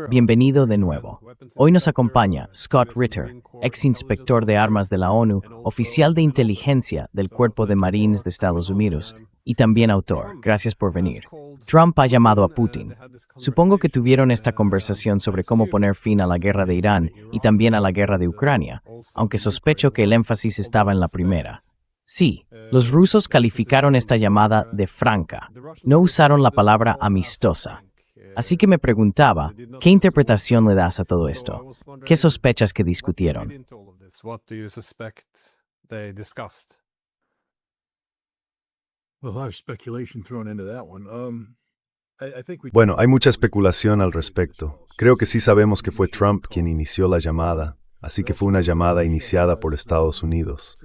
Bienvenido de nuevo. Hoy nos acompaña Scott Ritter, ex inspector de armas de la ONU, oficial de inteligencia del Cuerpo de Marines de Estados Unidos y también autor. Gracias por venir. Trump ha llamado a Putin. Supongo que tuvieron esta conversación sobre cómo poner fin a la guerra de Irán y también a la guerra de Ucrania, aunque sospecho que el énfasis estaba en la primera. Sí, los rusos calificaron esta llamada de franca. No usaron la palabra amistosa. Así que me preguntaba, ¿qué interpretación le das a todo esto? ¿Qué sospechas que discutieron? Bueno, hay mucha especulación al respecto. Creo que sí sabemos que fue Trump quien inició la llamada, así que fue una llamada iniciada por Estados Unidos.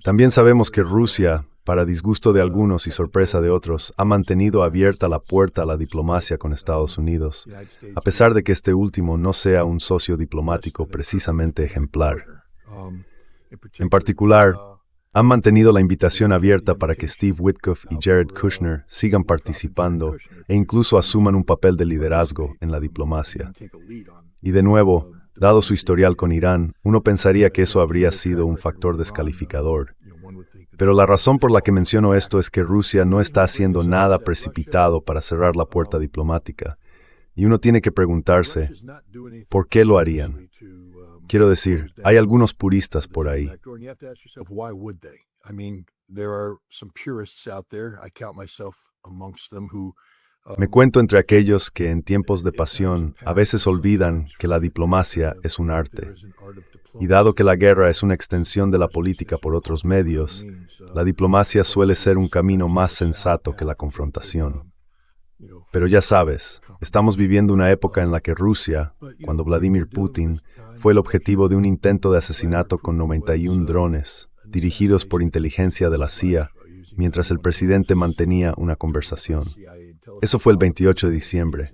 También sabemos que Rusia, para disgusto de algunos y sorpresa de otros, ha mantenido abierta la puerta a la diplomacia con Estados Unidos, a pesar de que este último no sea un socio diplomático precisamente ejemplar. En particular, han mantenido la invitación abierta para que Steve Witkoff y Jared Kushner sigan participando e incluso asuman un papel de liderazgo en la diplomacia. Y de nuevo, dado su historial con Irán, uno pensaría que eso habría sido un factor descalificador. Pero la razón por la que menciono esto es que Rusia no está haciendo nada precipitado para cerrar la puerta diplomática. Y uno tiene que preguntarse, ¿por qué lo harían? Quiero decir, hay algunos puristas por ahí. Me cuento entre aquellos que en tiempos de pasión a veces olvidan que la diplomacia es un arte. Y dado que la guerra es una extensión de la política por otros medios, la diplomacia suele ser un camino más sensato que la confrontación. Pero ya sabes, estamos viviendo una época en la que Rusia, cuando Vladimir Putin, fue el objetivo de un intento de asesinato con 91 drones, dirigidos por inteligencia de la CIA, mientras el presidente mantenía una conversación. Eso fue el 28 de diciembre.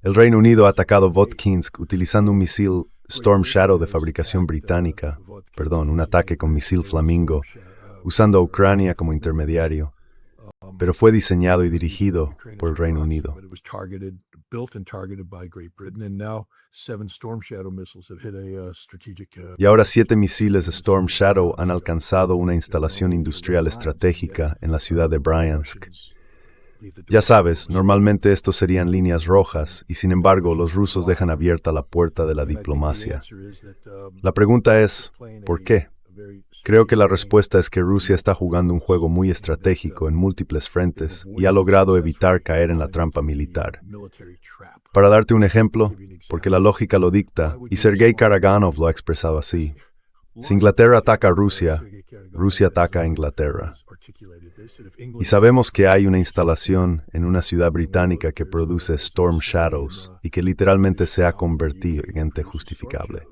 El Reino Unido ha atacado Votkinsk utilizando un misil Storm Shadow de fabricación británica, un ataque con misil Flamingo, usando a Ucrania como intermediario, pero fue diseñado y dirigido por el Reino Unido. Y ahora 7 misiles Storm Shadow han alcanzado una instalación industrial estratégica en la ciudad de Bryansk. Ya sabes, normalmente estos serían líneas rojas, y sin embargo los rusos dejan abierta la puerta de la diplomacia. La pregunta es, ¿por qué? Creo que la respuesta es que Rusia está jugando un juego muy estratégico en múltiples frentes y ha logrado evitar caer en la trampa militar. Para darte un ejemplo, porque la lógica lo dicta, y Sergei Karaganov lo ha expresado así, si Inglaterra ataca a Rusia, Rusia ataca a Inglaterra. Y sabemos que hay una instalación en una ciudad británica que produce Storm Shadows y que literalmente se ha convertido en ente justificable.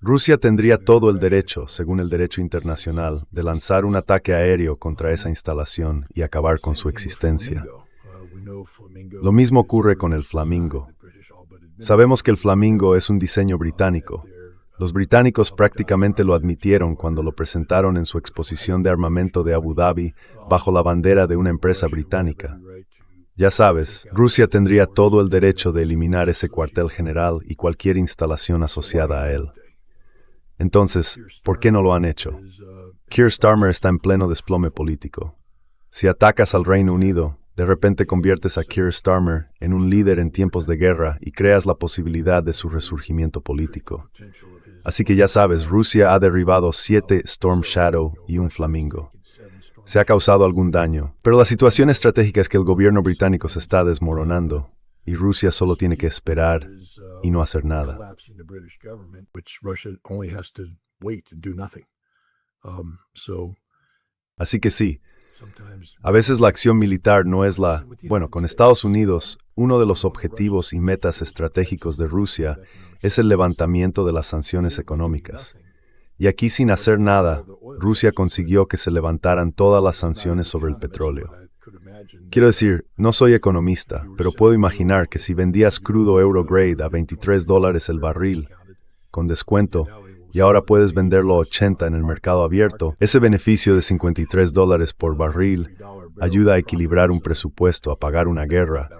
Rusia tendría todo el derecho, según el derecho internacional, de lanzar un ataque aéreo contra esa instalación y acabar con su existencia. Lo mismo ocurre con el Flamingo. Sabemos que el Flamingo es un diseño británico. Los británicos prácticamente lo admitieron cuando lo presentaron en su exposición de armamento de Abu Dhabi bajo la bandera de una empresa británica. Ya sabes, Rusia tendría todo el derecho de eliminar ese cuartel general y cualquier instalación asociada a él. Entonces, ¿por qué no lo han hecho? Keir Starmer está en pleno desplome político. Si atacas al Reino Unido, de repente conviertes a Keir Starmer en un líder en tiempos de guerra y creas la posibilidad de su resurgimiento político. Así que ya sabes, Rusia ha derribado 7 Storm Shadow y un Flamingo. Se ha causado algún daño, pero la situación estratégica es que el gobierno británico se está desmoronando y Rusia solo tiene que esperar y no hacer nada. Así que sí, a veces la acción militar no es con Estados Unidos, uno de los objetivos y metas estratégicos de Rusia es el levantamiento de las sanciones económicas. Y aquí, sin hacer nada, Rusia consiguió que se levantaran todas las sanciones sobre el petróleo. Quiero decir, no soy economista, pero puedo imaginar que si vendías crudo Eurograde a $23 el barril, con descuento, y ahora puedes venderlo a 80 en el mercado abierto, ese beneficio de $53 por barril ayuda a equilibrar un presupuesto, a pagar una guerra,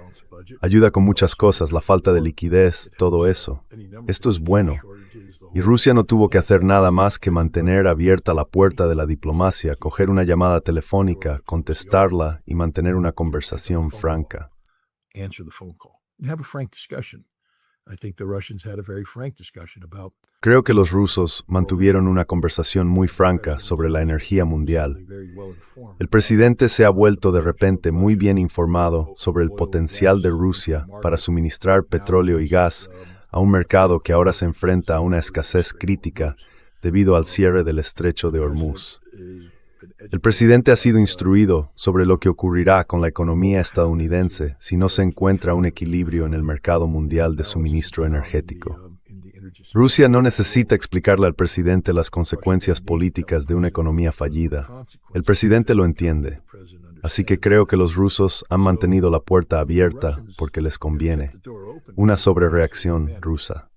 ayuda con muchas cosas, la falta de liquidez, todo eso. Esto es bueno. Y Rusia no tuvo que hacer nada más que mantener abierta la puerta de la diplomacia, coger una llamada telefónica, contestarla y mantener una conversación franca. Creo que los rusos mantuvieron una conversación muy franca sobre la energía mundial. El presidente se ha vuelto de repente muy bien informado sobre el potencial de Rusia para suministrar petróleo y gas a un mercado que ahora se enfrenta a una escasez crítica debido al cierre del estrecho de Hormuz. El presidente ha sido instruido sobre lo que ocurrirá con la economía estadounidense si no se encuentra un equilibrio en el mercado mundial de suministro energético. Rusia no necesita explicarle al presidente las consecuencias políticas de una economía fallida. El presidente lo entiende. Así que creo que los rusos han mantenido la puerta abierta porque les conviene. Una sobrereacción rusa.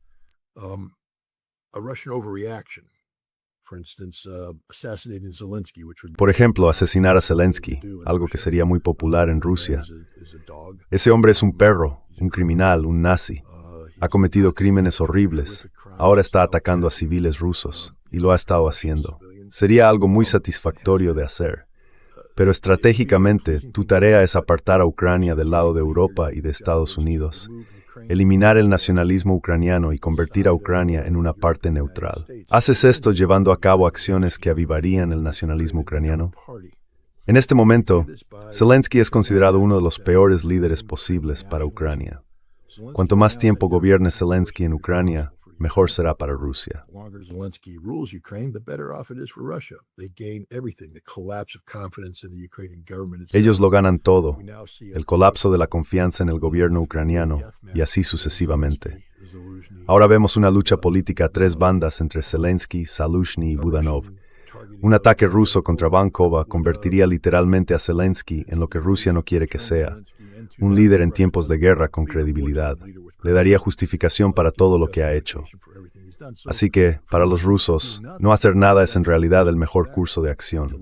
Por ejemplo, asesinar a Zelensky, algo que sería muy popular en Rusia. Ese hombre es un perro, un criminal, un nazi. Ha cometido crímenes horribles. Ahora está atacando a civiles rusos, y lo ha estado haciendo. Sería algo muy satisfactorio de hacer. Pero estratégicamente, tu tarea es apartar a Ucrania del lado de Europa y de Estados Unidos. Eliminar el nacionalismo ucraniano y convertir a Ucrania en una parte neutral. ¿Haces esto llevando a cabo acciones que avivarían el nacionalismo ucraniano? En este momento, Zelensky es considerado uno de los peores líderes posibles para Ucrania. Cuanto más tiempo gobierne Zelensky en Ucrania, mejor será para Rusia. Ellos lo ganan todo, el colapso de la confianza en el gobierno ucraniano, y así sucesivamente. Ahora vemos una lucha política a tres bandas entre Zelensky, Zaluzhny y Budanov. Un ataque ruso contra Vankova convertiría literalmente a Zelensky en lo que Rusia no quiere que sea, un líder en tiempos de guerra con credibilidad. Le daría justificación para todo lo que ha hecho. Así que, para los rusos, no hacer nada es en realidad el mejor curso de acción.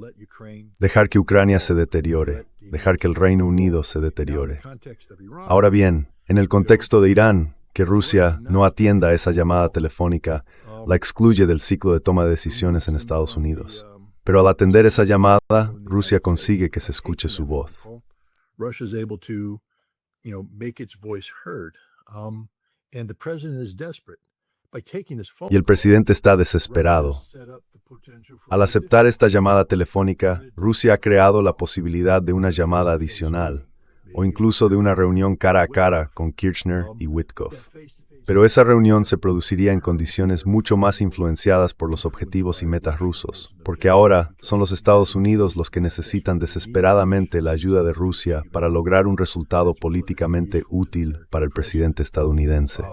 Dejar que Ucrania se deteriore, dejar que el Reino Unido se deteriore. Ahora bien, en el contexto de Irán, que Rusia no atienda esa llamada telefónica, la excluye del ciclo de toma de decisiones en Estados Unidos. Pero al atender esa llamada, Rusia consigue que se escuche su voz. Y el presidente está desesperado. Al aceptar esta llamada telefónica, Rusia ha creado la posibilidad de una llamada adicional, o incluso de una reunión cara a cara con Kirchner y Witkoff. Pero esa reunión se produciría en condiciones mucho más influenciadas por los objetivos y metas rusos, porque ahora son los Estados Unidos los que necesitan desesperadamente la ayuda de Rusia para lograr un resultado políticamente útil para el presidente estadounidense.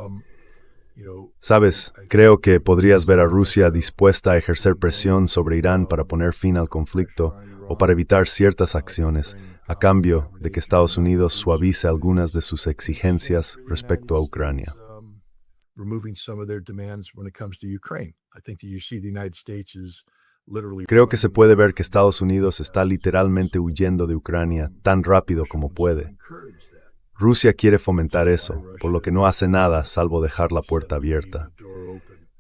Sabes, creo que podrías ver a Rusia dispuesta a ejercer presión sobre Irán para poner fin al conflicto o para evitar ciertas acciones, a cambio de que Estados Unidos suavice algunas de sus exigencias respecto a Ucrania. Creo que se puede ver que Estados Unidos está literalmente huyendo de Ucrania tan rápido como puede. Rusia quiere fomentar eso, por lo que no hace nada salvo dejar la puerta abierta.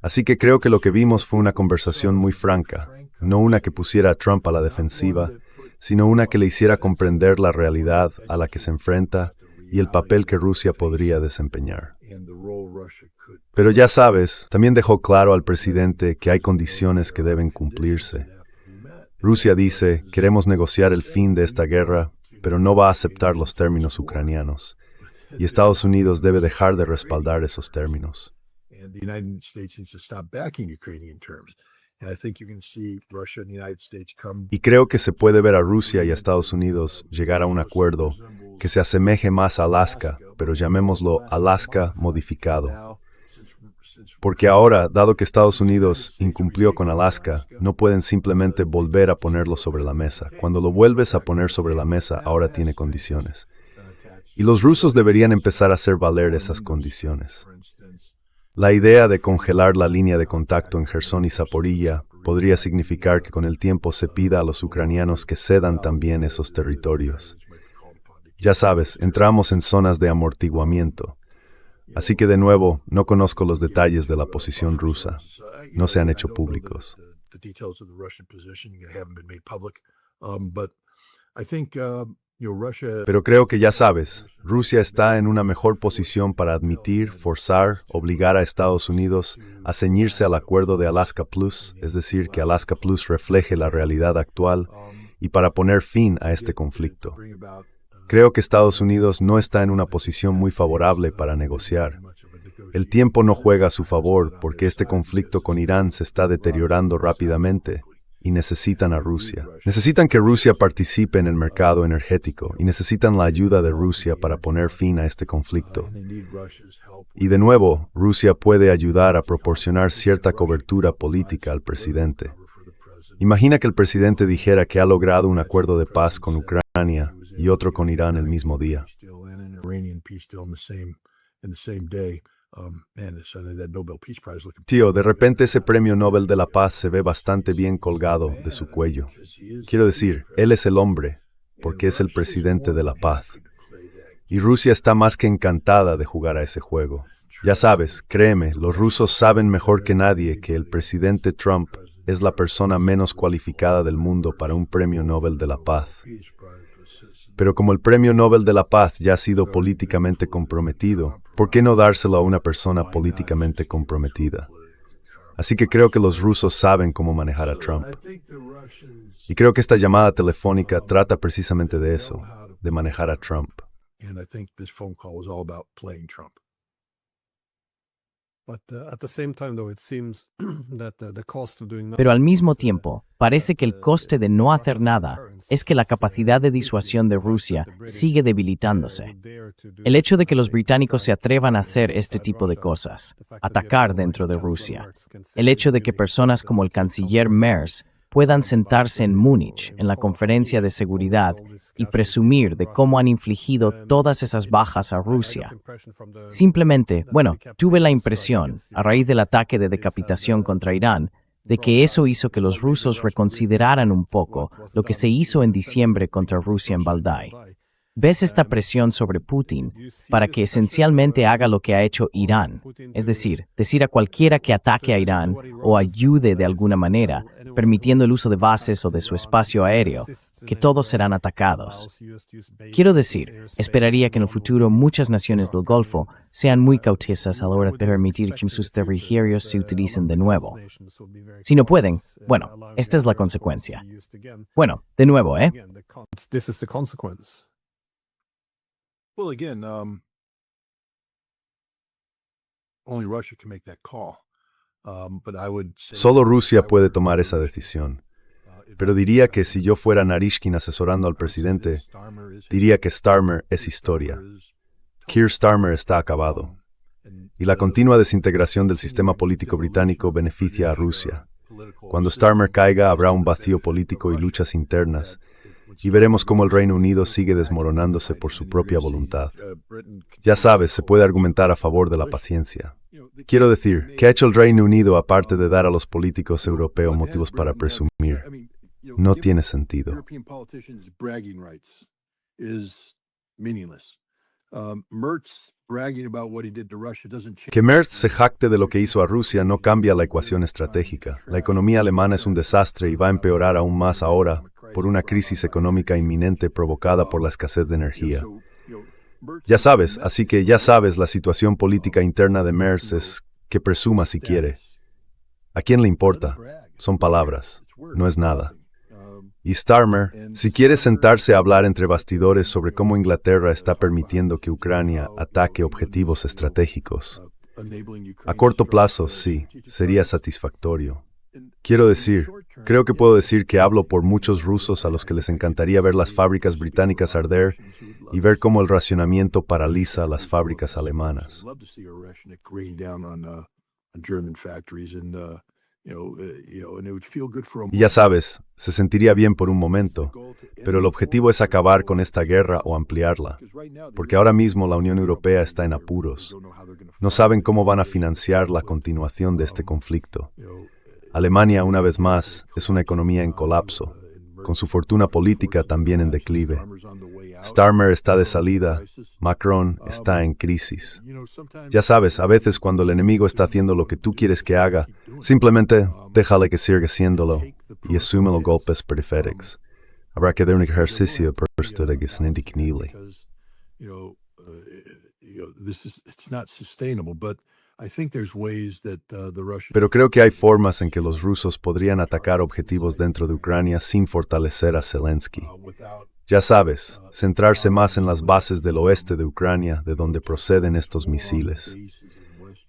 Así que creo que lo que vimos fue una conversación muy franca, no una que pusiera a Trump a la defensiva, sino una que le hiciera comprender la realidad a la que se enfrenta y el papel que Rusia podría desempeñar. Pero ya sabes, también dejó claro al presidente que hay condiciones que deben cumplirse. Rusia dice, queremos negociar el fin de esta guerra, pero no va a aceptar los términos ucranianos. Y Estados Unidos debe dejar de respaldar esos términos. Y creo que se puede ver a Rusia y a Estados Unidos llegar a un acuerdo que se asemeje más a Alaska, pero llamémoslo Alaska modificado. Porque ahora, dado que Estados Unidos incumplió con Alaska, no pueden simplemente volver a ponerlo sobre la mesa. Cuando lo vuelves a poner sobre la mesa, ahora tiene condiciones. Y los rusos deberían empezar a hacer valer esas condiciones. La idea de congelar la línea de contacto en Jersón y Zaporilla podría significar que con el tiempo se pida a los ucranianos que cedan también esos territorios. Ya sabes, entramos en zonas de amortiguamiento. Así que de nuevo, no conozco los detalles de la posición rusa. No se han hecho públicos. Pero creo que ya sabes, Rusia está en una mejor posición para admitir, forzar, obligar a Estados Unidos a ceñirse al acuerdo de Alaska Plus, es decir, que Alaska Plus refleje la realidad actual, y para poner fin a este conflicto. Creo que Estados Unidos no está en una posición muy favorable para negociar. El tiempo no juega a su favor porque este conflicto con Irán se está deteriorando rápidamente y necesitan a Rusia. Necesitan que Rusia participe en el mercado energético y necesitan la ayuda de Rusia para poner fin a este conflicto. Y de nuevo, Rusia puede ayudar a proporcionar cierta cobertura política al presidente. Imagina que el presidente dijera que ha logrado un acuerdo de paz con Ucrania y otro con Irán el mismo día. Tío, de repente ese premio Nobel de la Paz se ve bastante bien colgado de su cuello. Quiero decir, él es el hombre, porque es el presidente de la paz. Y Rusia está más que encantada de jugar a ese juego. Ya sabes, créeme, los rusos saben mejor que nadie que el presidente Trump es la persona menos cualificada del mundo para un premio Nobel de la Paz. Pero como el premio Nobel de la Paz ya ha sido políticamente comprometido, ¿por qué no dárselo a una persona políticamente comprometida? Así que creo que los rusos saben cómo manejar a Trump. Y creo que esta llamada telefónica trata precisamente de eso, de manejar a Trump. Pero al mismo tiempo, parece que el coste de no hacer nada es que la capacidad de disuasión de Rusia sigue debilitándose. El hecho de que los británicos se atrevan a hacer este tipo de cosas, atacar dentro de Rusia, el hecho de que personas como el canciller Merz puedan sentarse en Múnich, en la conferencia de seguridad, y presumir de cómo han infligido todas esas bajas a Rusia. Simplemente, tuve la impresión, a raíz del ataque de decapitación contra Irán, de que eso hizo que los rusos reconsideraran un poco lo que se hizo en diciembre contra Rusia en Valdai. ¿Ves esta presión sobre Putin para que esencialmente haga lo que ha hecho Irán? Es decir a cualquiera que ataque a Irán o ayude de alguna manera, permitiendo el uso de bases o de su espacio aéreo, que todos serán atacados. Quiero decir, esperaría que en el futuro muchas naciones del Golfo sean muy cautelosas a la hora de permitir que sus territorios se utilicen de nuevo. Si no pueden, esta es la consecuencia. De nuevo, Well, again, only Russia can make that call. But I would say Solo Rusia puede tomar esa decisión. Pero diría que si yo fuera Narishkin asesorando al presidente, diría que Starmer es historia. Keir Starmer está acabado. Y la continua desintegración del sistema político británico beneficia a Rusia. Cuando Starmer caiga, habrá un vacío político y luchas internas, y veremos cómo el Reino Unido sigue desmoronándose por su propia voluntad. Ya sabes, se puede argumentar a favor de la paciencia. Quiero decir, ¿qué ha hecho el Reino Unido aparte de dar a los políticos europeos motivos para presumir? No tiene sentido. Que Merz se jacte de lo que hizo a Rusia no cambia la ecuación estratégica. La economía alemana es un desastre y va a empeorar aún más ahora por una crisis económica inminente provocada por la escasez de energía. Ya sabes, así que ya sabes, la situación política interna de Merz es que presuma si quiere. ¿A quién le importa? Son palabras, no es nada. Y Starmer, si quiere sentarse a hablar entre bastidores sobre cómo Inglaterra está permitiendo que Ucrania ataque objetivos estratégicos. A corto plazo, sí, sería satisfactorio. Quiero decir, creo que puedo decir que hablo por muchos rusos a los que les encantaría ver las fábricas británicas arder y ver cómo el racionamiento paraliza las fábricas alemanas. Y ya sabes, se sentiría bien por un momento, pero el objetivo es acabar con esta guerra o ampliarla, porque ahora mismo la Unión Europea está en apuros. No saben cómo van a financiar la continuación de este conflicto. Alemania, una vez más, es una economía en colapso, con su fortuna política también en declive. Starmer está de salida, Macron está en crisis. Ya sabes, a veces cuando el enemigo está haciendo lo que tú quieres que haga, simplemente déjale que siga haciéndolo y asume los golpes periféricos. Habrá que dar un ejercicio para esto que se indigne. Pero creo que hay formas en que los rusos podrían atacar objetivos dentro de Ucrania sin fortalecer a Zelensky. Ya sabes, centrarse más en las bases del oeste de Ucrania, de donde proceden estos misiles.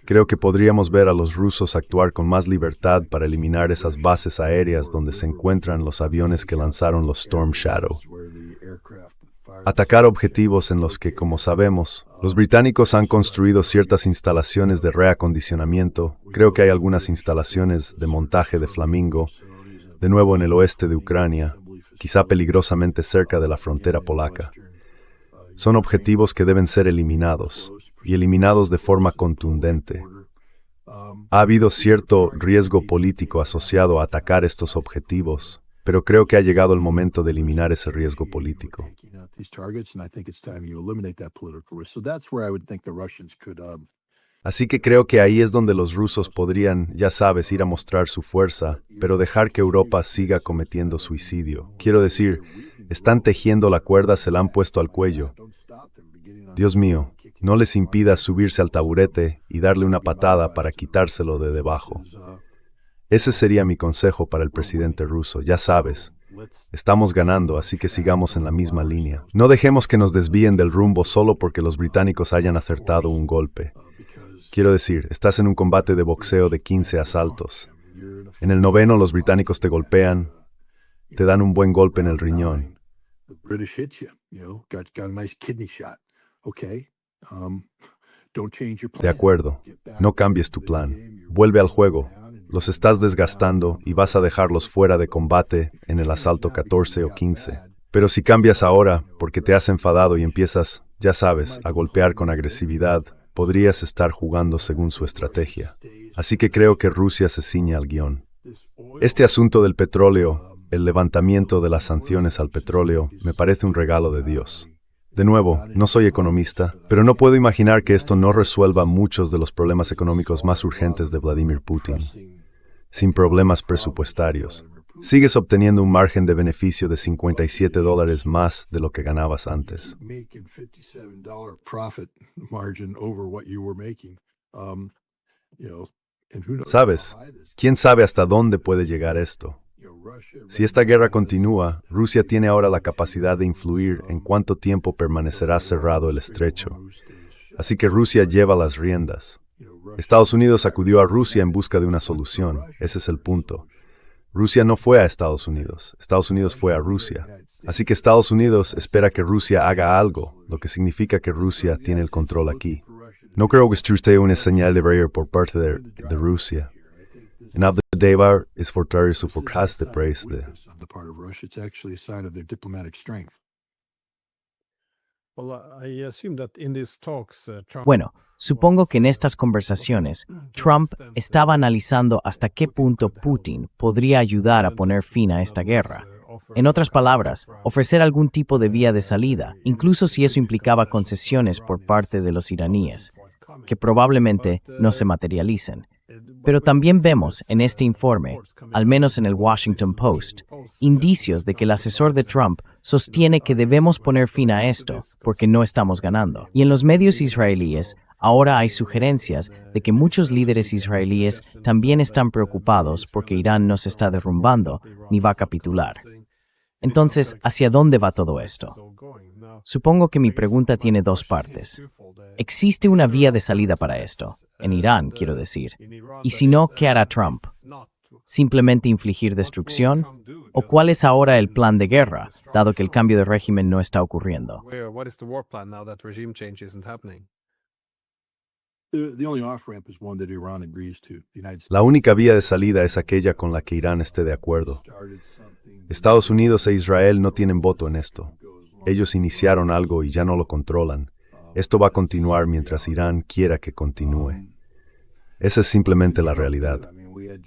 Creo que podríamos ver a los rusos actuar con más libertad para eliminar esas bases aéreas donde se encuentran los aviones que lanzaron los Storm Shadow. Atacar objetivos en los que, como sabemos, los británicos han construido ciertas instalaciones de reacondicionamiento. Creo que hay algunas instalaciones de montaje de Flamingo, de nuevo en el oeste de Ucrania, quizá peligrosamente cerca de la frontera polaca. Son objetivos que deben ser eliminados, y eliminados de forma contundente. Ha habido cierto riesgo político asociado a atacar estos objetivos, pero creo que ha llegado el momento de eliminar ese riesgo político. Así que creo que ahí es donde los rusos podrían, ya sabes, ir a mostrar su fuerza, pero dejar que Europa siga cometiendo suicidio. Quiero decir, están tejiendo la cuerda, se la han puesto al cuello. Dios mío, no les impidas subirse al taburete y darle una patada para quitárselo de debajo. Ese sería mi consejo para el presidente ruso, ya sabes. Estamos ganando, así que sigamos en la misma línea. No dejemos que nos desvíen del rumbo solo porque los británicos hayan acertado un golpe. Quiero decir, estás en un combate de boxeo de 15 asaltos. En el 9º los británicos te golpean, te dan un buen golpe en el riñón. De acuerdo, no cambies tu plan. Vuelve al juego. Los estás desgastando y vas a dejarlos fuera de combate en el asalto 14 o 15. Pero si cambias ahora, porque te has enfadado y empiezas, ya sabes, a golpear con agresividad, podrías estar jugando según su estrategia. Así que creo que Rusia se ciñe al guión. Este asunto del petróleo, el levantamiento de las sanciones al petróleo, me parece un regalo de Dios. De nuevo, no soy economista, pero no puedo imaginar que esto no resuelva muchos de los problemas económicos más urgentes de Vladimir Putin. Sin problemas presupuestarios. Sigues obteniendo un margen de beneficio de $57 más de lo que ganabas antes. ¿Sabes? ¿Quién sabe hasta dónde puede llegar esto? Si esta guerra continúa, Rusia tiene ahora la capacidad de influir en cuánto tiempo permanecerá cerrado el estrecho. Así que Rusia lleva las riendas. Estados Unidos acudió a Rusia en busca de una solución. Ese es el punto. Rusia no fue a Estados Unidos fue a Rusia. Así que Estados Unidos espera que Rusia haga algo, lo que significa que Rusia tiene el control aquí. No creo que esto sea una señal de barrier por parte de Rusia. En el deber es fortalecer su fuerza de presa. Bueno, supongo que en estas conversaciones, Trump estaba analizando hasta qué punto Putin podría ayudar a poner fin a esta guerra. En otras palabras, ofrecer algún tipo de vía de salida, incluso si eso implicaba concesiones por parte de los iraníes, que probablemente no se materialicen. Pero también vemos en este informe, al menos en el Washington Post, indicios de que el asesor de Trump sostiene que debemos poner fin a esto porque no estamos ganando. Y en los medios israelíes, ahora hay sugerencias de que muchos líderes israelíes también están preocupados porque Irán no se está derrumbando ni va a capitular. Entonces, ¿hacia dónde va todo esto? Supongo que mi pregunta tiene dos partes. ¿Existe una vía de salida para esto? En Irán, quiero decir. Y si no, ¿qué hará Trump? ¿Simplemente infligir destrucción? ¿O cuál es ahora el plan de guerra, dado que el cambio de régimen no está ocurriendo? The only off-ramp is one that Iran agrees to. The United States La única vía de salida es aquella con la que Irán esté de acuerdo. started something Estados Unidos e Israel no tienen voto en esto. Ellos iniciaron algo y ya no lo controlan. Esto va a continuar mientras Irán quiera que continúe. Esa es simplemente la realidad.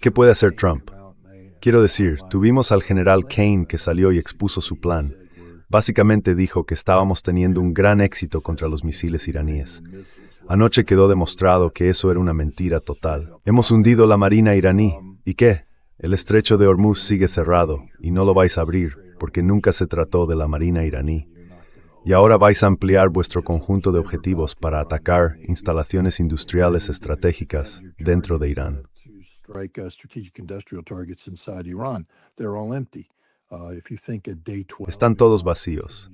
¿Qué puede hacer Trump? Quiero decir, tuvimos al general Kane que salió y expuso su plan. Básicamente dijo que estábamos teniendo un gran éxito contra los misiles iraníes. Anoche quedó demostrado que eso era una mentira total. Hemos hundido la marina iraní. ¿Y qué? El estrecho de Hormuz sigue cerrado y no lo vais a abrir porque nunca se trató de la marina iraní. Y ahora vais a ampliar vuestro conjunto de objetivos para atacar instalaciones industriales estratégicas dentro de Irán. strike strategic industrial targets inside Iran. They're all empty. If you think at day 12, Están todos vacíos.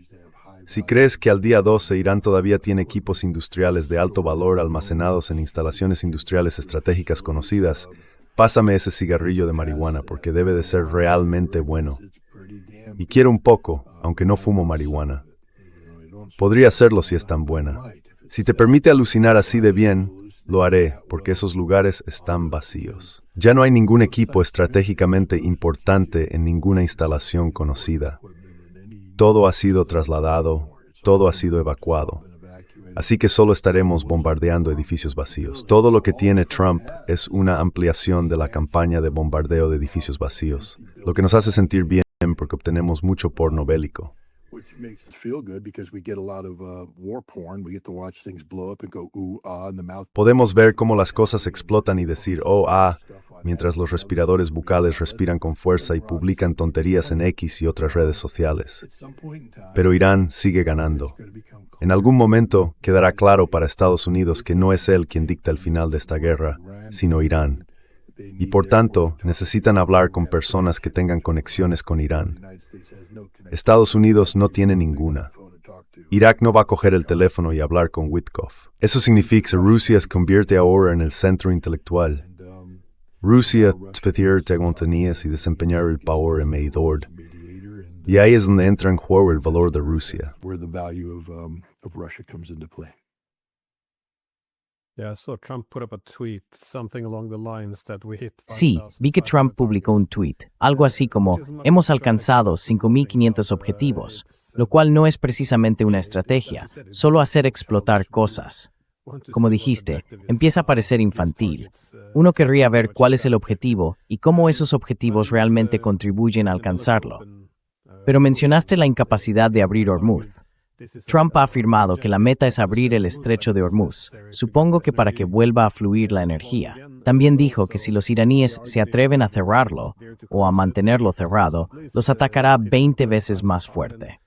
Si crees que al día 12 Irán todavía tiene equipos industriales de alto valor almacenados en instalaciones industriales estratégicas conocidas, pásame ese cigarrillo de marihuana porque debe de ser realmente bueno. Y quiero un poco, aunque no fumo marihuana. Podría hacerlo si es tan buena. Si te permite alucinar así de bien, lo haré, porque esos lugares están vacíos. Ya no hay ningún equipo estratégicamente importante en ninguna instalación conocida. Todo ha sido trasladado, todo ha sido evacuado. Así que solo estaremos bombardeando edificios vacíos. Todo lo que tiene Trump es una ampliación de la campaña de bombardeo de edificios vacíos, lo que nos hace sentir bien porque obtenemos mucho porno bélico. which makes us feel good because we get a lot of war porn. We get to watch things blow up and go ooh ah in the mouth. Podemos ver cómo las cosas explotan y decir, oh, ah, mientras los respiradores bucales respiran con fuerza y publican tonterías en X y otras redes sociales. At some point in time, Pero Irán sigue ganando. it's going to become En algún momento quedará claro para Estados Unidos que no es él quien dicta el final de esta guerra, sino Irán. Y por tanto, necesitan hablar con personas que tengan conexiones con Irán. United States has no connection Estados Unidos no tiene ninguna. phone to talk to. Irak no va a coger el teléfono y hablar con Witkoff. Eso significa que Rusia se convierte ahora en el centro intelectual. And Rusia pedir tegonías y desempeñar el poder mediador. mediator and Y ahí es donde entra en juego el valor de Rusia. where the value of Russia comes into play. Yeah, so Trump put up a tweet, something along the lines that we hit Sí, vi que Trump publicó un tweet, algo así como, hemos alcanzado 5.500 objetivos, lo cual no es precisamente una estrategia, solo hacer explotar cosas. Como dijiste, empieza a parecer infantil. Uno querría ver cuál es el objetivo y cómo esos objetivos realmente contribuyen a alcanzarlo. Pero mencionaste la incapacidad de abrir Hormuz. Trump ha afirmado que la meta es abrir el estrecho de Hormuz, supongo que para que vuelva a fluir la energía. También dijo que si los iraníes se atreven a cerrarlo o a mantenerlo cerrado, los atacará 20 veces más fuerte.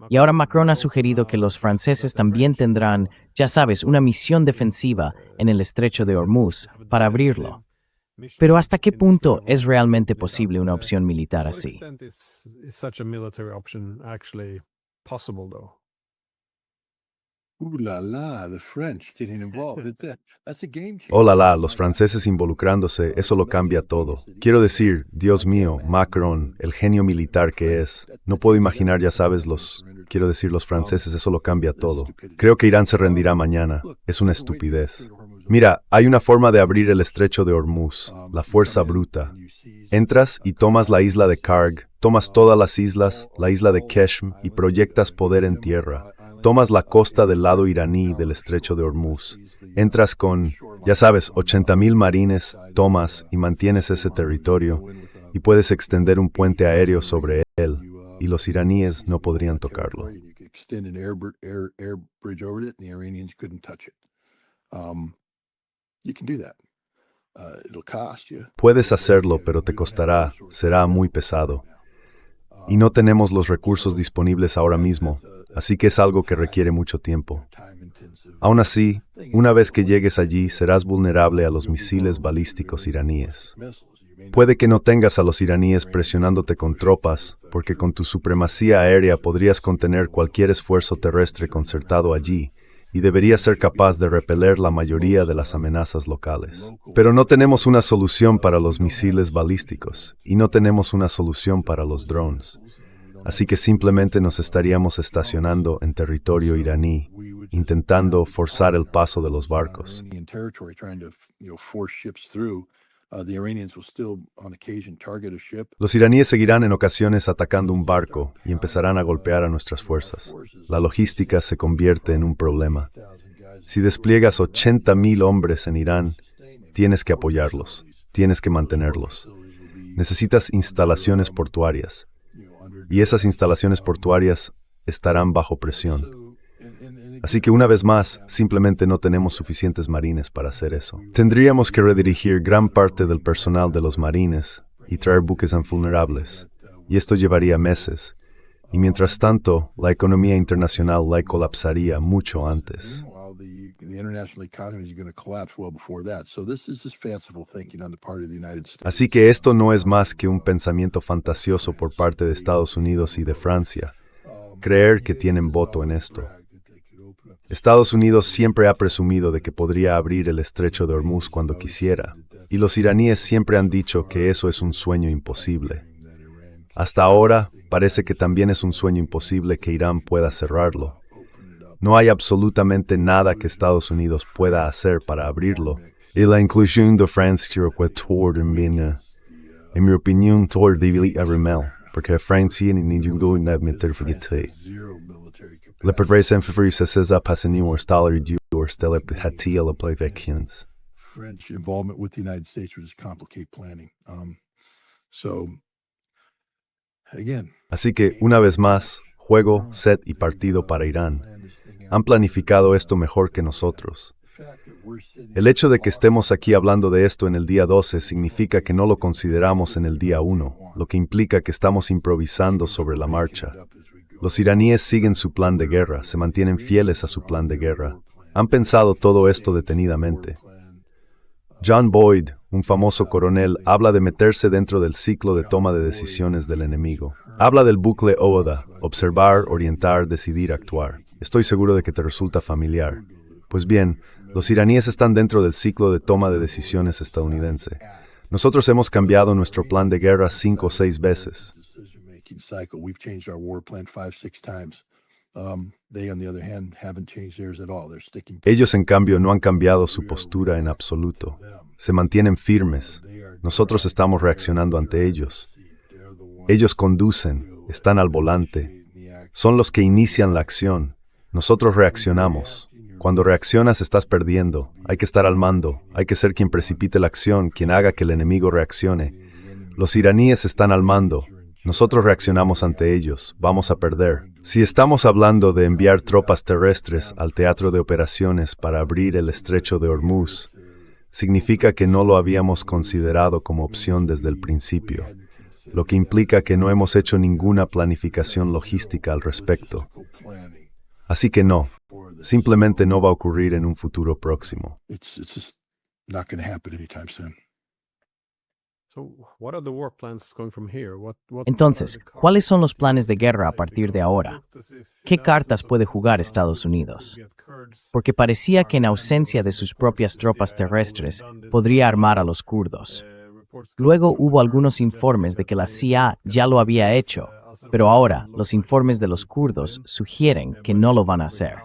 Y ahora Macron ha sugerido que los franceses también tendrán, ya sabes, una misión defensiva en el estrecho de Hormuz para abrirlo. Pero ¿hasta qué punto es realmente posible una opción militar así? Is such a military option actually possible, though? Ooh la la, the French getting involved. That's a game changer. Oh la la, los franceses involucrándose, eso lo cambia todo. Quiero decir, Dios mío, Macron, el genio militar que es. No puedo imaginar, ya sabes, los franceses, eso lo cambia todo. Creo que Irán se rendirá mañana. Es una estupidez. Mira, hay una forma de abrir el estrecho de Hormuz, la fuerza bruta. Entras y tomas la isla de Karg, tomas todas las islas, la isla de Keshm y proyectas poder en tierra. Tomas la costa del lado iraní del estrecho de Hormuz. Entras con, ya sabes, 80,000 marines, tomas y mantienes ese territorio y puedes extender un puente aéreo sobre él y los iraníes no podrían tocarlo. You could extend an air bridge over it, and the Iranians couldn't touch it. You can do that. It'll cost you. Puedes hacerlo, pero te costará, será muy pesado. Y no tenemos los recursos disponibles ahora mismo, así que es algo que requiere mucho tiempo. Time intensive. Aún así, una vez que llegues allí, serás vulnerable a los misiles balísticos iraníes. Missiles. You may Puede que no tengas a los iraníes presionándote con tropas, porque con tu supremacía aérea podrías contener cualquier esfuerzo terrestre concertado allí, y deberías ser capaz de repeler la mayoría de las amenazas locales. Pero no tenemos una solución para los misiles balísticos, y no tenemos una solución para los drones. Así que simplemente nos estaríamos estacionando en territorio iraní, intentando forzar el paso de los barcos. Los iraníes seguirán en ocasiones atacando un barco y empezarán a golpear a nuestras fuerzas. La logística se convierte en un problema. Si despliegas 80,000 hombres en Irán, tienes que apoyarlos, tienes que mantenerlos. Necesitas instalaciones portuarias. Y esas instalaciones portuarias estarán bajo presión. Así que una vez más, simplemente no tenemos suficientes marines para hacer eso. Tendríamos que redirigir gran parte del personal de los marines y traer buques vulnerables. Y esto llevaría meses. Y mientras tanto, la economía internacional la colapsaría mucho antes. Así que esto no es más que un pensamiento fantasioso por parte de Estados Unidos y de Francia. Creer que tienen voto en esto. Estados Unidos siempre ha presumido de que podría abrir el estrecho de Hormuz cuando quisiera, y los iraníes siempre han dicho que eso es un sueño imposible. Hasta ahora, parece que también es un sueño imposible que Irán pueda cerrarlo. No hay absolutamente nada que Estados Unidos pueda hacer para abrirlo, y la inclusión de Francia en mi opinión, debería remel, porque Francia ni ningún meterfigite. Le perverse en febrero se pasen o instalar o estelar hatia la planificaciones. French involvement with the United States would just complicate planning. Así que, una vez más, juego, set y partido para Irán. Han planificado esto mejor que nosotros. El hecho de que estemos aquí hablando de esto en el día 12 significa que no lo consideramos en el día 1, lo que implica que estamos improvisando sobre la marcha. Los iraníes siguen su plan de guerra, se mantienen fieles a su plan de guerra. Han pensado todo esto detenidamente. John Boyd, un famoso coronel, habla de meterse dentro del ciclo de toma de decisiones del enemigo. Habla del bucle OODA, observar, orientar, decidir, actuar. Estoy seguro de que te resulta familiar. Pues bien, los iraníes están dentro del ciclo de toma de decisiones estadounidense. Nosotros hemos cambiado nuestro plan de guerra 5 o 6 veces. Ellos, en cambio, no han cambiado su postura en absoluto. Se mantienen firmes. Nosotros estamos reaccionando ante ellos. Ellos conducen, están al volante. Son los que inician la acción. Nosotros reaccionamos. Cuando reaccionas estás perdiendo. Hay que estar al mando. Hay que ser quien precipite la acción, quien haga que el enemigo reaccione. Los iraníes están al mando. Nosotros reaccionamos ante ellos. Vamos a perder. Si estamos hablando de enviar tropas terrestres al teatro de operaciones para abrir el estrecho de Hormuz, significa que no lo habíamos considerado como opción desde el principio, lo que implica que no hemos hecho ninguna planificación logística al respecto. Así que no, simplemente no va a ocurrir en un futuro próximo. Entonces, ¿cuáles son los planes de guerra a partir de ahora? ¿Qué cartas puede jugar Estados Unidos? Porque parecía que en ausencia de sus propias tropas terrestres, podría armar a los kurdos. Luego hubo algunos informes de que la CIA ya lo había hecho, pero ahora los informes de los kurdos sugieren que no lo van a hacer.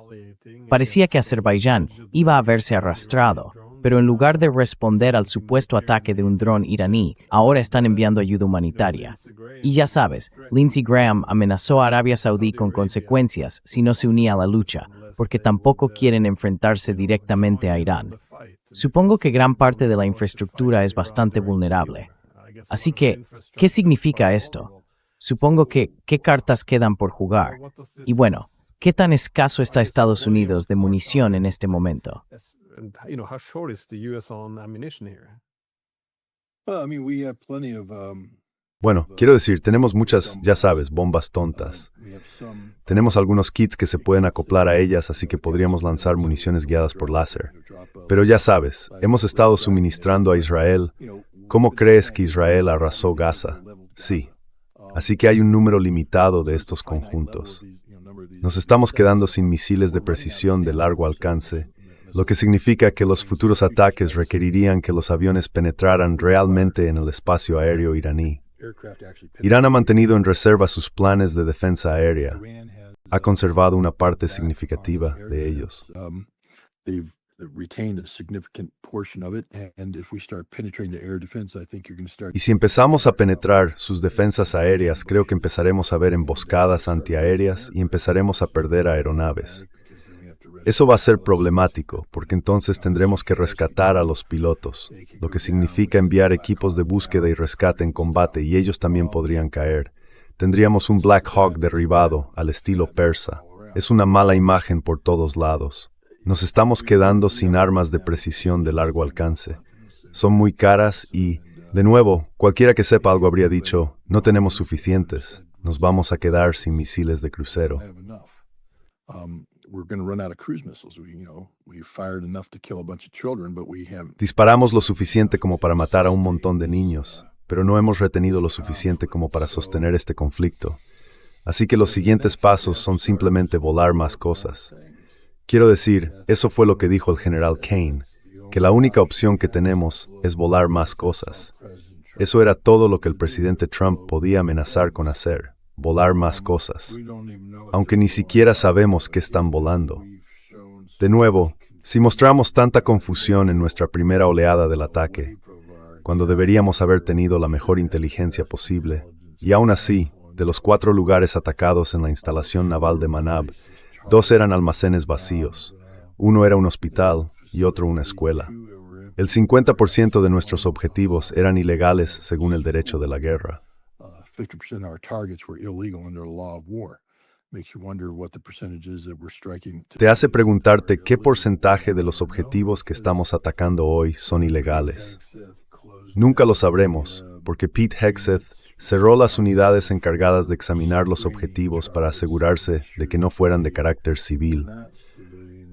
Parecía que Azerbaiyán iba a verse arrastrado, pero en lugar de responder al supuesto ataque de un dron iraní, ahora están enviando ayuda humanitaria. Y ya sabes, Lindsey Graham amenazó a Arabia Saudí con consecuencias si no se unía a la lucha, porque tampoco quieren enfrentarse directamente a Irán. Supongo que gran parte de la infraestructura es bastante vulnerable. Así que, ¿qué significa esto? Supongo que, ¿qué cartas quedan por jugar? Y bueno, ¿qué tan escaso está Estados Unidos de munición en este momento? Bueno, quiero decir, tenemos muchas, ya sabes, bombas tontas. Tenemos algunos kits que se pueden acoplar a ellas, así que podríamos lanzar municiones guiadas por láser. Pero ya sabes, hemos estado suministrando a Israel. ¿Cómo crees que Israel arrasó Gaza? Sí. Así que hay un número limitado de estos conjuntos. Nos estamos quedando sin misiles de precisión de largo alcance, lo que significa que los futuros ataques requerirían que los aviones penetraran realmente en el espacio aéreo iraní. Irán ha mantenido en reserva sus planes de defensa aérea. Ha conservado una parte significativa de ellos. Y si empezamos a penetrar sus defensas aéreas, creo que empezaremos a ver emboscadas antiaéreas y empezaremos a perder aeronaves. Eso va a ser problemático, porque entonces tendremos que rescatar a los pilotos, lo que significa enviar equipos de búsqueda y rescate en combate, y ellos también podrían caer. Tendríamos un Black Hawk derribado, al estilo persa. Es una mala imagen por todos lados. Nos estamos quedando sin armas de precisión de largo alcance. Son muy caras y, de nuevo, cualquiera que sepa algo habría dicho, no tenemos suficientes. Nos vamos a quedar sin misiles de crucero. Disparamos lo suficiente como para matar a un montón de niños, pero no hemos retenido lo suficiente como para sostener este conflicto. Así que los siguientes pasos son simplemente volar más cosas. Quiero decir, eso fue lo que dijo el general Kane, que la única opción que tenemos es volar más cosas. Eso era todo lo que el presidente Trump podía amenazar con hacer. Volar más cosas, aunque ni siquiera sabemos qué están volando. De nuevo, si mostramos tanta confusión en nuestra primera oleada del ataque, cuando deberíamos haber tenido la mejor inteligencia posible, y aún así, de los 4 lugares atacados en la instalación naval de Manab, 2 eran almacenes vacíos, uno era un hospital y otro una escuela. El 50% de nuestros objetivos eran ilegales según el derecho de la guerra. 50% of our targets were illegal under the law of war. Makes you wonder what the percentage is that we're striking. Te hace preguntarte qué porcentaje de los objetivos que estamos atacando hoy son ilegales. Nunca lo sabremos, porque Pete Hegseth cerró las unidades encargadas de examinar los objetivos para asegurarse de que no fueran de carácter civil.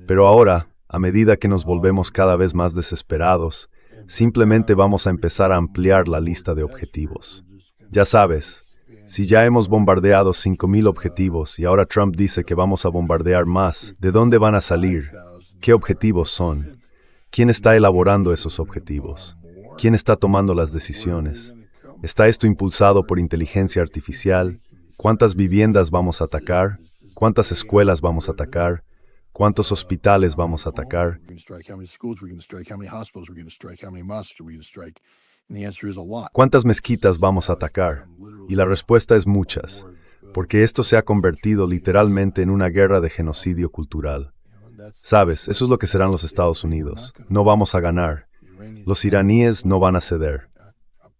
Pero ahora, a medida que nos volvemos cada vez más desesperados, simplemente vamos a empezar a ampliar la lista de objetivos. Ya sabes, si ya hemos bombardeado 5,000 objetivos y ahora Trump dice que vamos a bombardear más, ¿de dónde van a salir? ¿Qué objetivos son? ¿Quién está elaborando esos objetivos? ¿Quién está tomando las decisiones? ¿Está esto impulsado por inteligencia artificial? ¿Cuántas viviendas vamos a atacar? ¿Cuántas escuelas vamos a atacar? ¿Cuántos hospitales vamos a atacar? ¿Cuántas mezquitas vamos a atacar? Y la respuesta es muchas, porque esto se ha convertido literalmente en una guerra de genocidio cultural. Sabes, eso es lo que serán los Estados Unidos. No vamos a ganar. Los iraníes no van a ceder.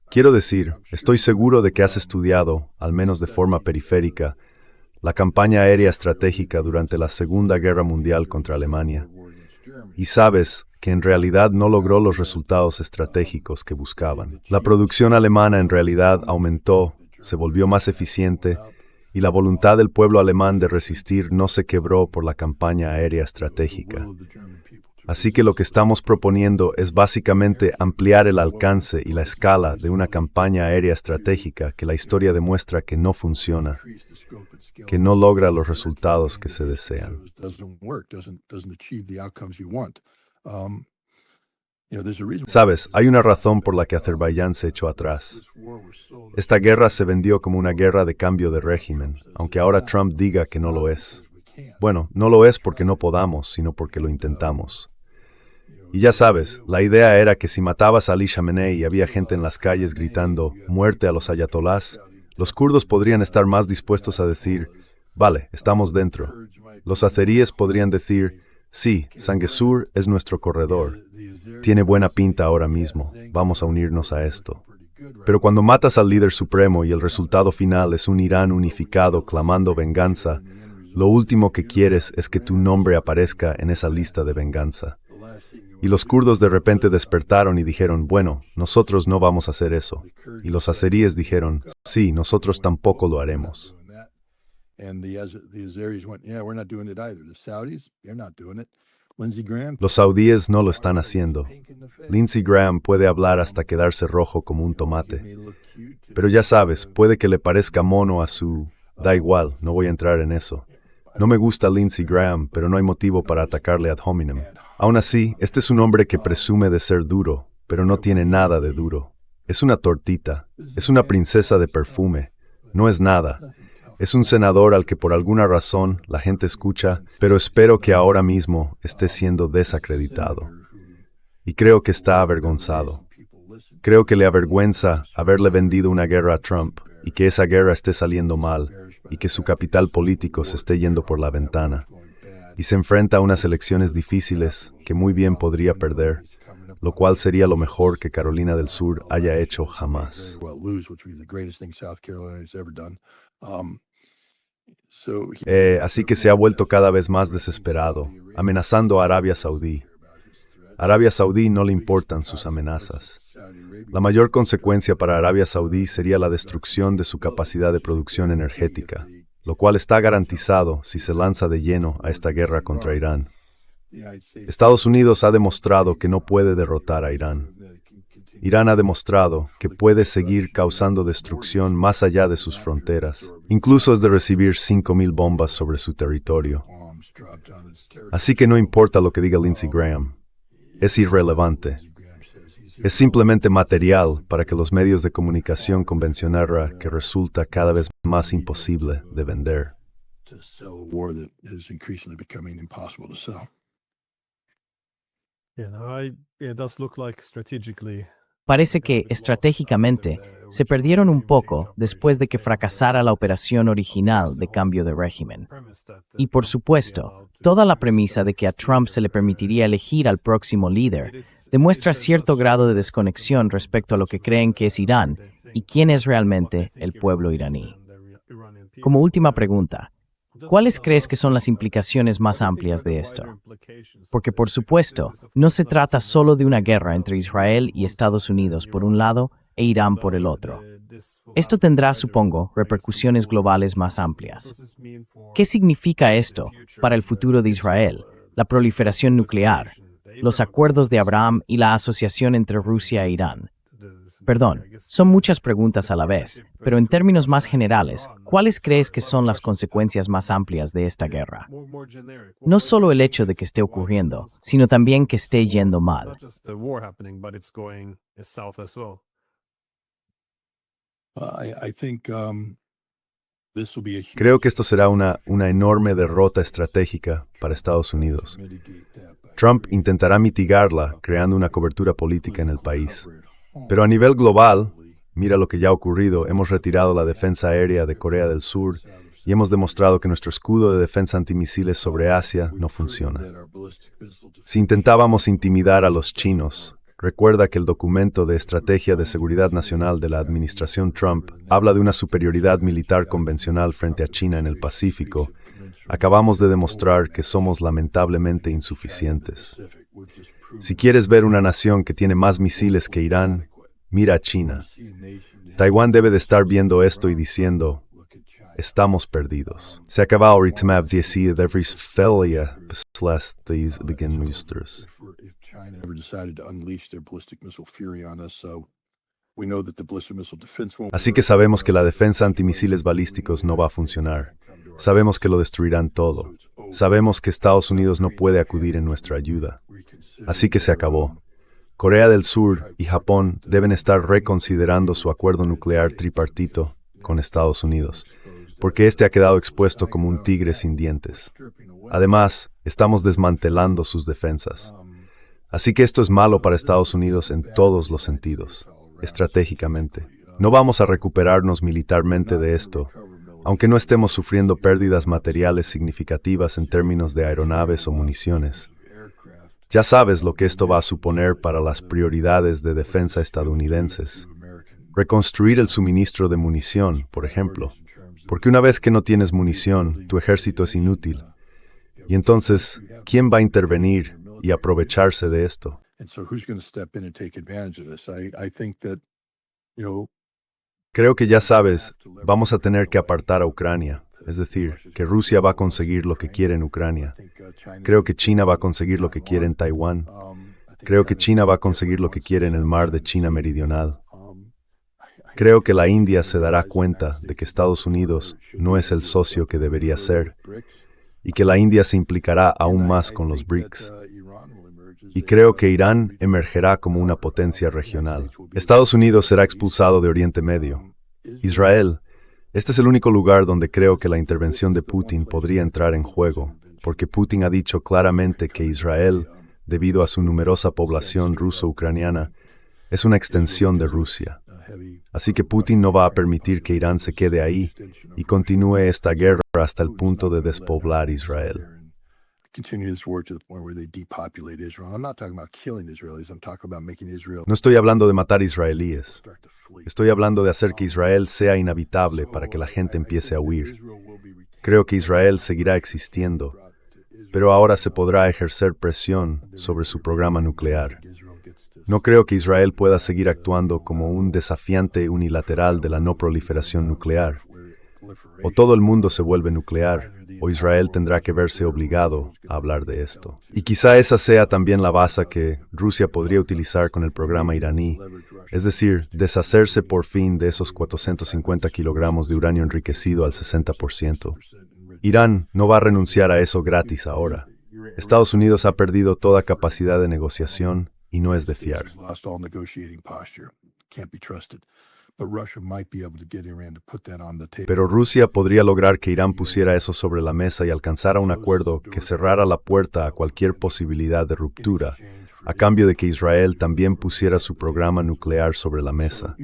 Quiero decir, estoy seguro de que has estudiado, al menos de forma periférica, la campaña aérea estratégica durante la Segunda Guerra Mundial contra Alemania. Y sabes que en realidad no logró los resultados estratégicos que buscaban. La producción alemana en realidad aumentó, se volvió más eficiente, y la voluntad del pueblo alemán de resistir no se quebró por la campaña aérea estratégica. Así que lo que estamos proponiendo es básicamente ampliar el alcance y la escala de una campaña aérea estratégica que la historia demuestra que no funciona, que no logra los resultados que se desean. Sabes, hay una razón por la que Azerbaiyán se echó atrás. Esta guerra se vendió como una guerra de cambio de régimen, aunque ahora Trump diga que no lo es. Bueno, no lo es porque no podamos, sino porque lo intentamos. Y ya sabes, la idea era que si matabas a Ali Khamenei y había gente en las calles gritando «muerte a los ayatolás», los kurdos podrían estar más dispuestos a decir «vale, estamos dentro». Los azeríes podrían decir «sí, Sanguesur es nuestro corredor. Tiene buena pinta ahora mismo, vamos a unirnos a esto». Pero cuando matas al líder supremo y el resultado final es un Irán unificado clamando venganza, lo último que quieres es que tu nombre aparezca en esa lista de venganza. Y los kurdos de repente despertaron y dijeron, bueno, nosotros no vamos a hacer eso. Y los azeríes dijeron, sí, nosotros tampoco lo haremos. Los saudíes no lo están haciendo. Lindsey Graham puede hablar hasta quedarse rojo como un tomate. Pero ya sabes, puede que le parezca mono a su... Da igual, no voy a entrar en eso. No me gusta Lindsey Graham, pero no hay motivo para atacarle ad hominem. Aún así, este es un hombre que presume de ser duro, pero no tiene nada de duro. Es una tortita, es una princesa de perfume, no es nada. Es un senador al que por alguna razón la gente escucha, pero espero que ahora mismo esté siendo desacreditado. Y creo que está avergonzado. Creo que le avergüenza haberle vendido una guerra a Trump y que esa guerra esté saliendo mal y que su capital político se esté yendo por la ventana. Y se enfrenta a unas elecciones difíciles que muy bien podría perder, lo cual sería lo mejor que Carolina del Sur haya hecho jamás. Así que se ha vuelto cada vez más desesperado, amenazando a Arabia Saudí. A Arabia Saudí no le importan sus amenazas. La mayor consecuencia para Arabia Saudí sería la destrucción de su capacidad de producción energética, lo cual está garantizado si se lanza de lleno a esta guerra contra Irán. Estados Unidos ha demostrado que no puede derrotar a Irán. Irán ha demostrado que puede seguir causando destrucción más allá de sus fronteras, incluso desde recibir 5,000 bombas sobre su territorio. Así que no importa lo que diga Lindsey Graham, es irrelevante. Es simplemente material para que los medios de comunicación convencional que resulta cada vez más imposible de vender. It does look like strategically. Parece que, estratégicamente, se perdieron un poco después de que fracasara la operación original de cambio de régimen. Y por supuesto, toda la premisa de que a Trump se le permitiría elegir al próximo líder demuestra cierto grado de desconexión respecto a lo que creen que es Irán y quién es realmente el pueblo iraní. Como última pregunta, ¿cuáles crees que son las implicaciones más amplias de esto? Porque, por supuesto, no se trata solo de una guerra entre Israel y Estados Unidos por un lado e Irán por el otro. Esto tendrá, supongo, repercusiones globales más amplias. ¿Qué significa esto para el futuro de Israel, la proliferación nuclear, los acuerdos de Abraham y la asociación entre Rusia e Irán? Perdón, son muchas preguntas a la vez, pero en términos más generales, ¿cuáles crees que son las consecuencias más amplias de esta guerra? No solo el hecho de que esté ocurriendo, sino también que esté yendo mal. Creo que esto será una enorme derrota estratégica para Estados Unidos. Trump intentará mitigarla creando una cobertura política en el país. Pero a nivel global, mira lo que ya ha ocurrido, hemos retirado la defensa aérea de Corea del Sur y hemos demostrado que nuestro escudo de defensa antimisiles sobre Asia no funciona. Si intentábamos intimidar a los chinos, recuerda que el documento de Estrategia de Seguridad Nacional de la administración Trump habla de una superioridad militar convencional frente a China en el Pacífico. Acabamos de demostrar que somos lamentablemente insuficientes. Si quieres ver una nación que tiene más misiles que Irán, mira a China. Taiwán debe de estar viendo esto y diciendo, estamos perdidos. Se acaba ahorita de felia these begin ministers. Así que sabemos que la defensa antimisiles balísticos no va a funcionar. Sabemos que lo destruirán todo. Sabemos que Estados Unidos no puede acudir en nuestra ayuda. Así que se acabó. Corea del Sur y Japón deben estar reconsiderando su acuerdo nuclear tripartito con Estados Unidos, porque este ha quedado expuesto como un tigre sin dientes. Además, estamos desmantelando sus defensas. Así que esto es malo para Estados Unidos en todos los sentidos, estratégicamente. No vamos a recuperarnos militarmente de esto, aunque no estemos sufriendo pérdidas materiales significativas en términos de aeronaves o municiones. Ya sabes lo que esto va a suponer para las prioridades de defensa estadounidenses. Reconstruir el suministro de munición, por ejemplo, porque una vez que no tienes munición, tu ejército es inútil. Y entonces, ¿quién va a intervenir y aprovecharse de esto? Creo que ya sabes, vamos a tener que apartar a Ucrania. Es decir, que Rusia va a conseguir lo que quiere en Ucrania. Creo que China va a conseguir lo que quiere en Taiwán. Creo que China va a conseguir lo que quiere en el mar de China Meridional. Creo que la India se dará cuenta de que Estados Unidos no es el socio que debería ser y que la India se implicará aún más con los BRICS. y creo que Irán emergerá como una potencia regional. Estados Unidos será expulsado de Oriente Medio. Israel, este es el único lugar donde creo que la intervención de Putin podría entrar en juego, porque Putin ha dicho claramente que Israel, debido a su numerosa población ruso-ucraniana, es una extensión de Rusia. Así que Putin no va a permitir que Irán se quede ahí y continúe esta guerra hasta el punto de despoblar Israel. No estoy hablando de matar israelíes. Estoy hablando de hacer que Israel sea inhabitable para que la gente empiece a huir. Creo que Israel seguirá existiendo, pero ahora se podrá ejercer presión sobre su programa nuclear. No creo que Israel pueda seguir actuando como un desafiante unilateral de la no proliferación nuclear. O todo el mundo se vuelve nuclear, o Israel tendrá que verse obligado a hablar de esto. Y quizá esa sea también la base que Rusia podría utilizar con el programa iraní, es decir, deshacerse por fin de esos 450 kilogramos de uranio enriquecido al 60%. Irán no va a renunciar a eso gratis ahora. Estados Unidos ha perdido toda capacidad de negociación y no es de fiar. Pero Rusia podría lograr que Irán pusiera eso sobre la mesa y alcanzara un acuerdo que cerrara la puerta a cualquier posibilidad de ruptura, a cambio de que Israel también pusiera su programa nuclear sobre la mesa.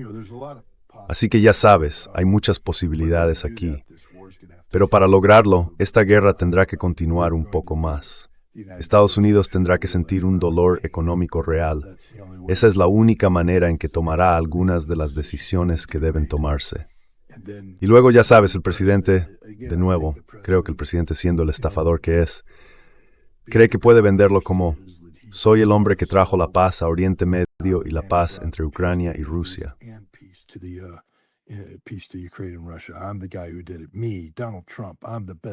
Así que ya sabes, hay muchas posibilidades aquí. Pero para lograrlo, esta guerra tendrá que continuar un poco más. Estados Unidos tendrá que sentir un dolor económico real. Esa es la única manera en que tomará algunas de las decisiones que deben tomarse. Y luego ya sabes, el presidente, de nuevo, creo que el presidente siendo el estafador que es, cree que puede venderlo como soy el hombre que trajo la paz a Oriente Medio y la paz entre Ucrania y Rusia.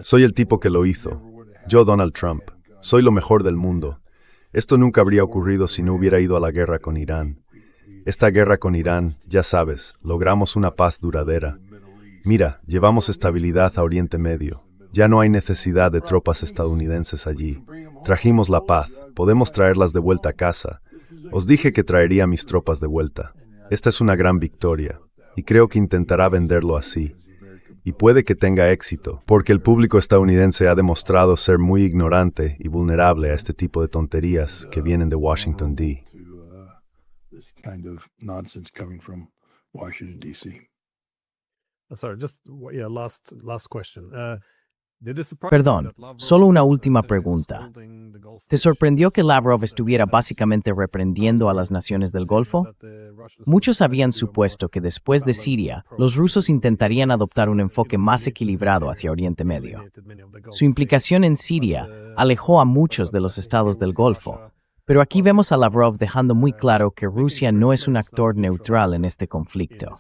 Soy el tipo que lo hizo. Yo, Donald Trump. Soy lo mejor del mundo. Esto nunca habría ocurrido si no hubiera ido a la guerra con Irán. Esta guerra con Irán, ya sabes, logramos una paz duradera. Mira, llevamos estabilidad a Oriente Medio. Ya no hay necesidad de tropas estadounidenses allí. Trajimos la paz. Podemos traerlas de vuelta a casa. Os dije que traería mis tropas de vuelta. Esta es una gran victoria, y creo que intentará venderlo así. Y puede que tenga éxito, porque el público estadounidense ha demostrado ser muy ignorante y vulnerable a este tipo de tonterías que vienen de Washington, D. Sorry, just yeah, last question. Perdón, solo una última pregunta. ¿Te sorprendió que Lavrov estuviera básicamente reprendiendo a las naciones del Golfo? Muchos habían supuesto que después de Siria, los rusos intentarían adoptar un enfoque más equilibrado hacia Oriente Medio. Su implicación en Siria alejó a muchos de los estados del Golfo, pero aquí vemos a Lavrov dejando muy claro que Rusia no es un actor neutral en este conflicto.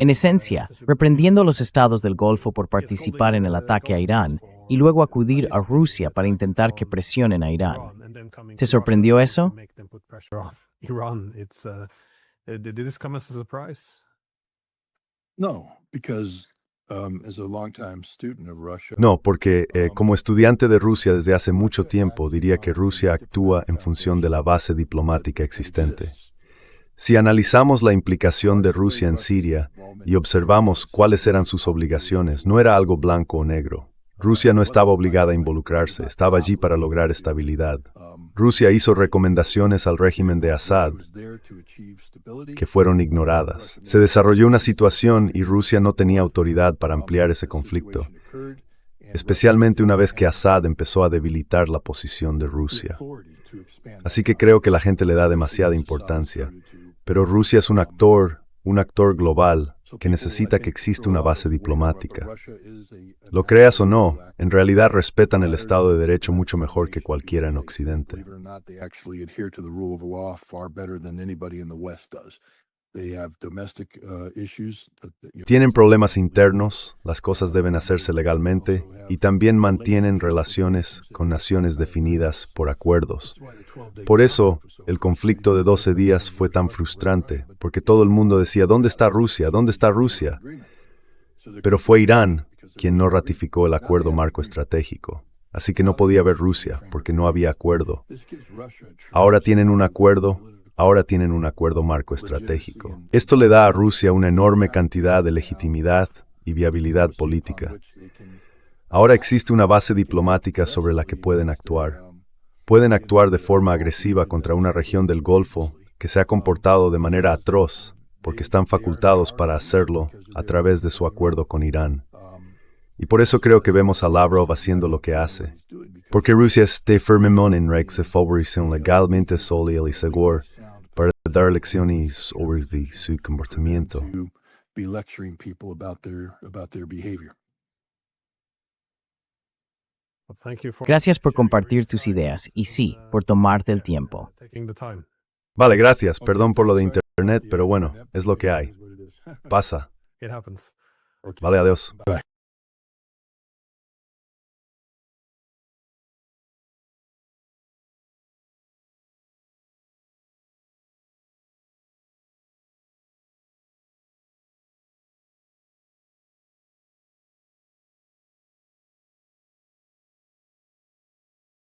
En esencia, reprendiendo a los estados del Golfo por participar en el ataque a Irán y luego acudir a Rusia para intentar que presionen a Irán. ¿Te sorprendió eso? No, porque como estudiante de Rusia desde hace mucho tiempo, diría que Rusia actúa en función de la base diplomática existente. Si analizamos la implicación de Rusia en Siria y observamos cuáles eran sus obligaciones, no era algo blanco o negro. Rusia no estaba obligada a involucrarse, estaba allí para lograr estabilidad. Rusia hizo recomendaciones al régimen de Assad que fueron ignoradas. Se desarrolló una situación y Rusia no tenía autoridad para ampliar ese conflicto, especialmente una vez que Assad empezó a debilitar la posición de Rusia. Así que creo que la gente le da demasiada importancia. Pero Rusia es un actor global que necesita que exista una base diplomática. Lo creas o no, en realidad respetan el Estado de Derecho mucho mejor que cualquiera en Occidente. Tienen problemas internos, las cosas deben hacerse legalmente, y también mantienen relaciones con naciones definidas por acuerdos. Por eso, el conflicto de 12 días fue tan frustrante, porque todo el mundo decía, ¿dónde está Rusia? ¿Dónde está Rusia? Pero fue Irán quien no ratificó el acuerdo marco estratégico. así que no podía ver Rusia porque no había acuerdo. Ahora tienen un acuerdo marco estratégico. Esto le da a Rusia una enorme cantidad de legitimidad y viabilidad política. Ahora existe una base diplomática sobre la que pueden actuar. Pueden actuar de forma agresiva contra una región del Golfo que se ha comportado de manera atroz, porque están facultados para hacerlo a través de su acuerdo con Irán. Y por eso creo que vemos a Lavrov haciendo lo que hace. Porque Rusia está firmemente en su favorización legalmente sólida y segura para dar lecciones sobre su comportamiento. Gracias por compartir tus ideas y sí, por tomarte el tiempo. Vale, gracias. Perdón por lo de internet, pero bueno, es lo que hay. Pasa. Vale, adiós.